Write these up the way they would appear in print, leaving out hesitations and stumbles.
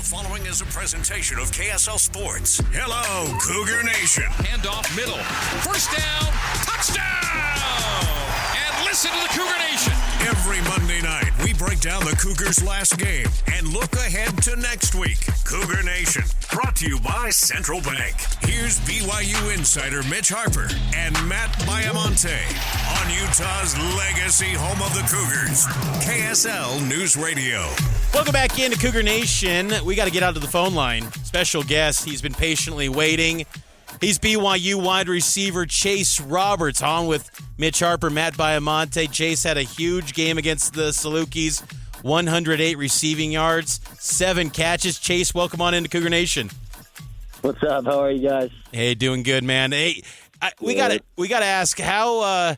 following is a presentation of KSL Sports. Hello, Cougar Nation. Handoff middle. First down. Touchdown. And listen to the Cougar Nation. Every Monday night, we break down the Cougars' last game and look ahead to next week. Cougar Nation, brought to you by Central Bank. Here's BYU insider Mitch Harper and Matt Baiamonte on Utah's legacy home of the Cougars, KSL News Radio. Welcome back into Cougar Nation. We got to get out to the phone line. Special guest, he's been patiently waiting. He's BYU wide receiver Chase Roberts, on with Mitch Harper, Matt Baiamonte. Chase had a huge game against the Salukis, 108 receiving yards, 7 catches. Chase, welcome on into Cougar Nation. What's up? How are you guys? Hey, doing good, man. Hey, we got to ask how.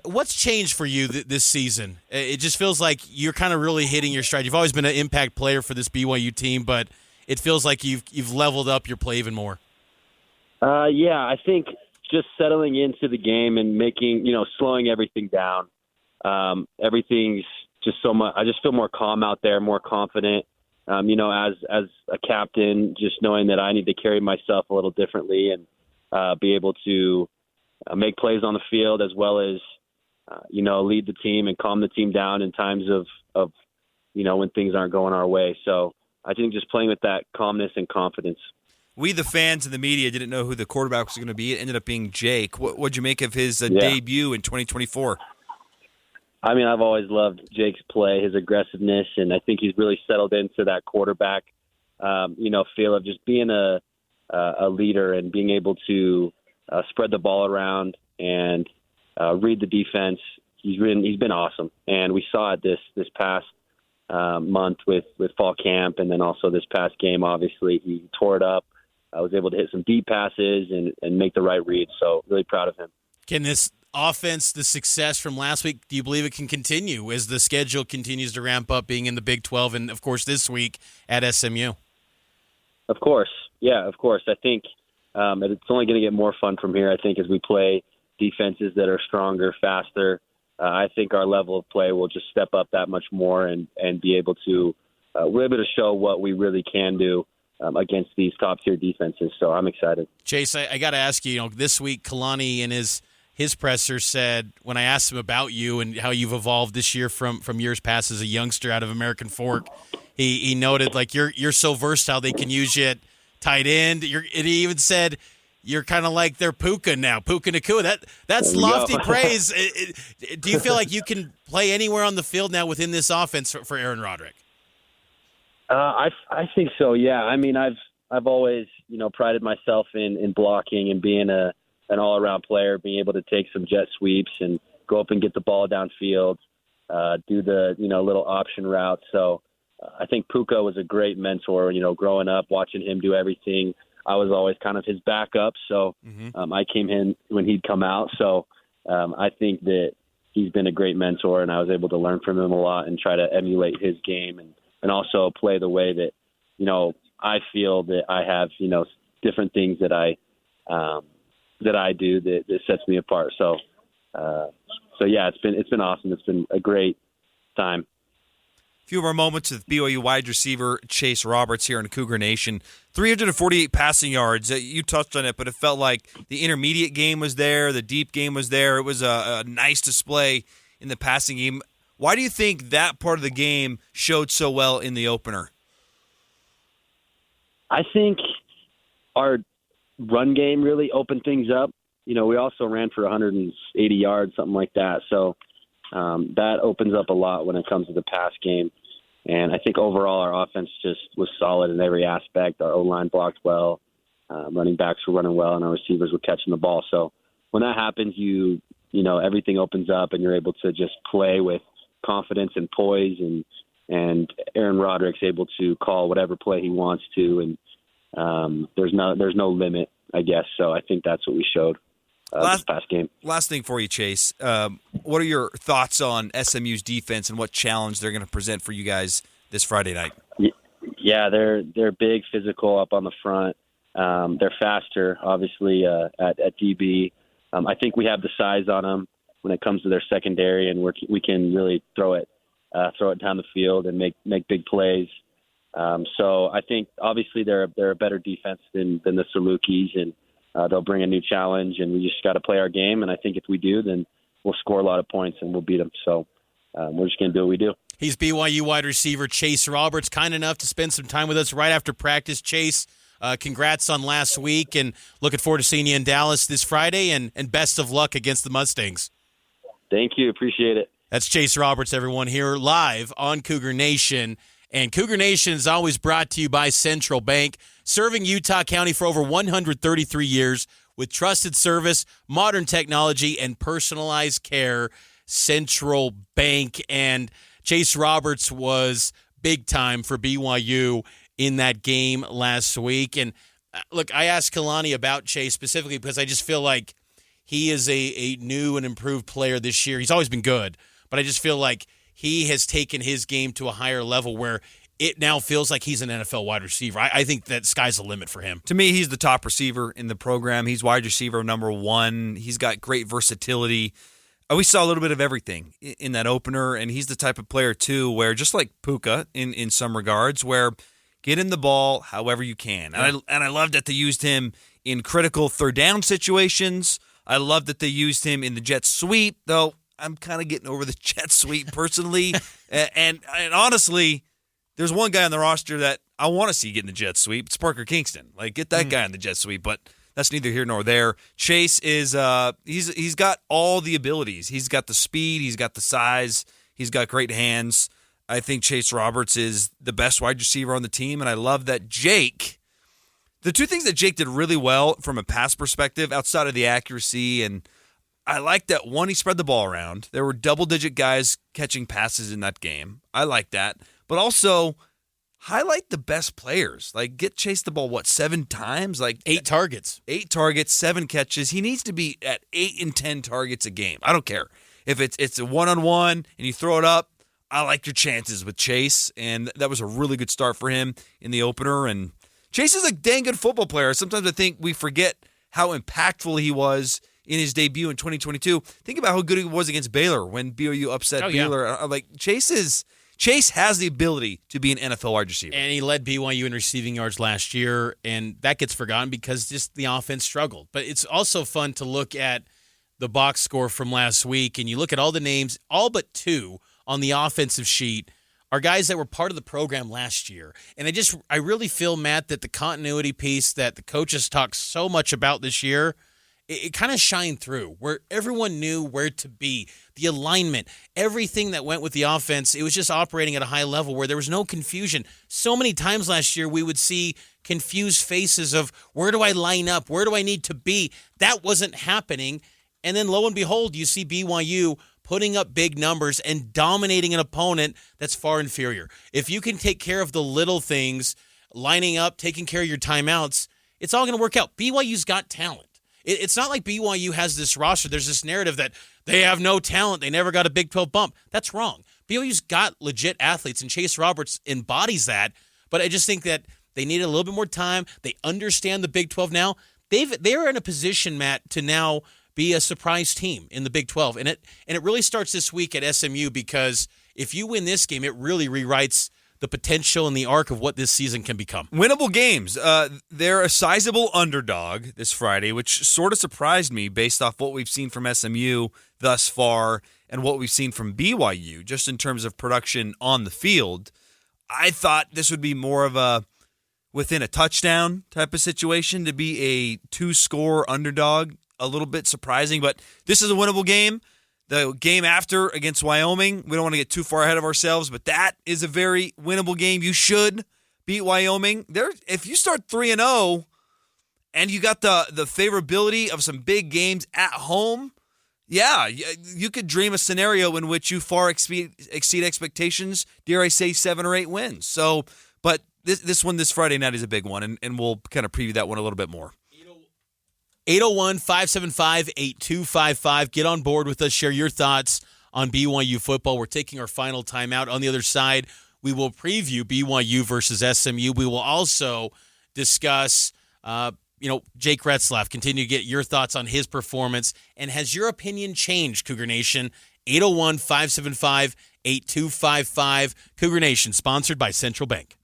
What's changed for you this season? It just feels like you're kind of really hitting your stride. You've always been an impact player for this BYU team, but it feels like you've leveled up your play even more. Yeah, I think just settling into the game and slowing everything down. Everything's just so much. I just feel more calm out there, more confident. As a captain, just knowing that I need to carry myself a little differently and be able to make plays on the field, as well as lead the team and calm the team down in times of when things aren't going our way. So I think just playing with that calmness and confidence. We, the fans and the media, didn't know who the quarterback was going to be. It ended up being Jake. What'd you make of his debut in 2024? I mean, I've always loved Jake's play, his aggressiveness, and I think he's really settled into that quarterback, feel of just being a leader and being able to spread the ball around and read the defense. He's been awesome, and we saw it this past month with fall camp, and then also this past game. Obviously, he tore it up. I was able to hit some deep passes and make the right read, so really proud of him. Can this offense, the success from last week, do you believe it can continue as the schedule continues to ramp up, being in the Big 12 and, of course, this week at SMU? Of course. Yeah, of course. I think it's only going to get more fun from here, I think, as we play defenses that are stronger, faster. I think our level of play will just step up that much more and be able to we're able to show what we really can do against these top-tier defenses. So I'm excited. Chase, I got to ask you, this week Kalani in his presser said, when I asked him about you and how you've evolved this year from years past as a youngster out of American Fork, he noted, like, you're so versatile they can use you at tight end. And he even said you're kind of like their Puka now, Puka Nacua. That's lofty praise. Do you feel like you can play anywhere on the field now within this offense for Aaron Roderick? I think so. Yeah. I mean, I've always prided myself in blocking and being an all-around player, being able to take some jet sweeps and go up and get the ball downfield, do the little option route. So I think Puka was a great mentor. Growing up, watching him do everything. I was always kind of his backup, so I came in when he'd come out. So I think that he's been a great mentor, and I was able to learn from him a lot and try to emulate his game and also play the way that, I feel that I have, different things that I do that sets me apart. So yeah, it's been awesome. It's been a great time. A few of our moments with BYU wide receiver Chase Roberts here in Cougar Nation. 348 passing yards. You touched on it, but it felt like the intermediate game was there, the deep game was there. It was a nice display in the passing game. Why do you think that part of the game showed so well in the opener? I think our run game really opened things up. We also ran for 180 yards, something like that. So that opens up a lot when it comes to the pass game. And I think overall our offense just was solid in every aspect. Our O-line blocked well, running backs were running well, and our receivers were catching the ball. So when that happens, everything opens up and you're able to just play with confidence and poise, and Aaron Roderick's able to call whatever play he wants to, and there's no limit, I guess. So I think that's what we showed this past game. Last thing for you, Chase. What are your thoughts on SMU's defense and what challenge they're going to present for you guys this Friday night? Yeah, they're big, physical up on the front. They're faster, obviously, at DB. I think we have the size on them when it comes to their secondary, and we can really throw it down the field and make big plays. So I think obviously they're a better defense than the Salukis, and they'll bring a new challenge, and we just got to play our game. And I think if we do, then we'll score a lot of points and we'll beat them. So we're just going to do what we do. He's BYU wide receiver Chase Roberts, kind enough to spend some time with us right after practice. Chase, congrats on last week, and looking forward to seeing you in Dallas this Friday, and best of luck against the Mustangs. Thank you. Appreciate it. That's Chase Roberts, everyone, here live on Cougar Nation. And Cougar Nation is always brought to you by Central Bank, serving Utah County for over 133 years with trusted service, modern technology, and personalized care. Central Bank. And Chase Roberts was big time for BYU in that game last week. And look, I asked Kalani about Chase specifically because I just feel like he is a new and improved player this year. He's always been good, but I just feel like he has taken his game to a higher level where it now feels like he's an NFL wide receiver. I think that sky's the limit for him. To me, he's the top receiver in the program. He's wide receiver number 1. He's got great versatility. We saw a little bit of everything in that opener, and he's the type of player, too, where just like Puka in some regards, where get him the ball however you can. And I love that they used him in critical third down situations. I love that they used him in the jet sweep, though I'm kind of getting over the jet sweep personally. and honestly, there's one guy on the roster that I want to see get in the jet sweep. It's Parker Kingston. Like, get that guy in the jet sweep, but that's neither here nor there. Chase is he's got all the abilities. He's got the speed. He's got the size. He's got great hands. I think Chase Roberts is the best wide receiver on the team, and I love that Jake. The two things that Jake did really well from a pass perspective, outside of the accuracy, and I like that, one, he spread the ball around. There were double-digit guys catching passes in that game. I like that. But also, highlight the best players. Like, get Chase the ball, 7 times? Like 8 targets. 8 targets, 7 catches. He needs to be at 8 and 10 targets a game. I don't care. If it's a one-on-one and you throw it up, I like your chances with Chase. And that was a really good start for him in the opener. And Chase is a dang good football player. Sometimes I think we forget how impactful he was in his debut in 2022. Think about how good he was against Baylor when BYU upset Baylor. Yeah. Like, Chase has the ability to be an NFL wide receiver. And he led BYU in receiving yards last year, and that gets forgotten because just the offense struggled. But it's also fun to look at the box score from last week, and you look at all the names, all but 2 on the offensive sheet are guys that were part of the program last year. And I really feel, Matt, that the continuity piece that the coaches talk so much about this year, it kind of shined through where everyone knew where to be. The alignment, everything that went with the offense, it was just operating at a high level where there was no confusion. So many times last year we would see confused faces of where do I line up? Where do I need to be? That wasn't happening. And then lo and behold, you see BYU putting up big numbers and dominating an opponent that's far inferior. If you can take care of the little things, lining up, taking care of your timeouts, it's all going to work out. BYU's got talent. It's not like BYU has this roster. There's this narrative that they have no talent. They never got a Big 12 bump. That's wrong. BYU's got legit athletes, and Chase Roberts embodies that. But I just think that they need a little bit more time. They understand the Big 12 now. They're in a position, Matt, to now be a surprise team in the Big 12. And it really starts this week at SMU, because if you win this game, it really rewrites the potential and the arc of what this season can become. Winnable games. They're a sizable underdog this Friday, which sort of surprised me based off what we've seen from SMU thus far and what we've seen from BYU, just in terms of production on the field. I thought this would be more of a within a touchdown type of situation. To be a 2-score underdog, a little bit surprising, but this is a winnable game. The game after against Wyoming, we don't want to get too far ahead of ourselves, but that is a very winnable game. You should beat Wyoming. If you start 3-0 and you got the favorability of some big games at home, yeah, you could dream a scenario in which you far exceed expectations, dare I say 7 or 8 wins. So, but this one this Friday night is a big one, and we'll kind of preview that one a little bit more. 801-575-8255. Get on board with us. Share your thoughts on BYU football. We're taking our final timeout. On the other side, we will preview BYU versus SMU. We will also discuss, Jake Retzlaff. Continue to get your thoughts on his performance. And has your opinion changed, Cougar Nation? 801-575-8255. Cougar Nation, sponsored by Central Bank.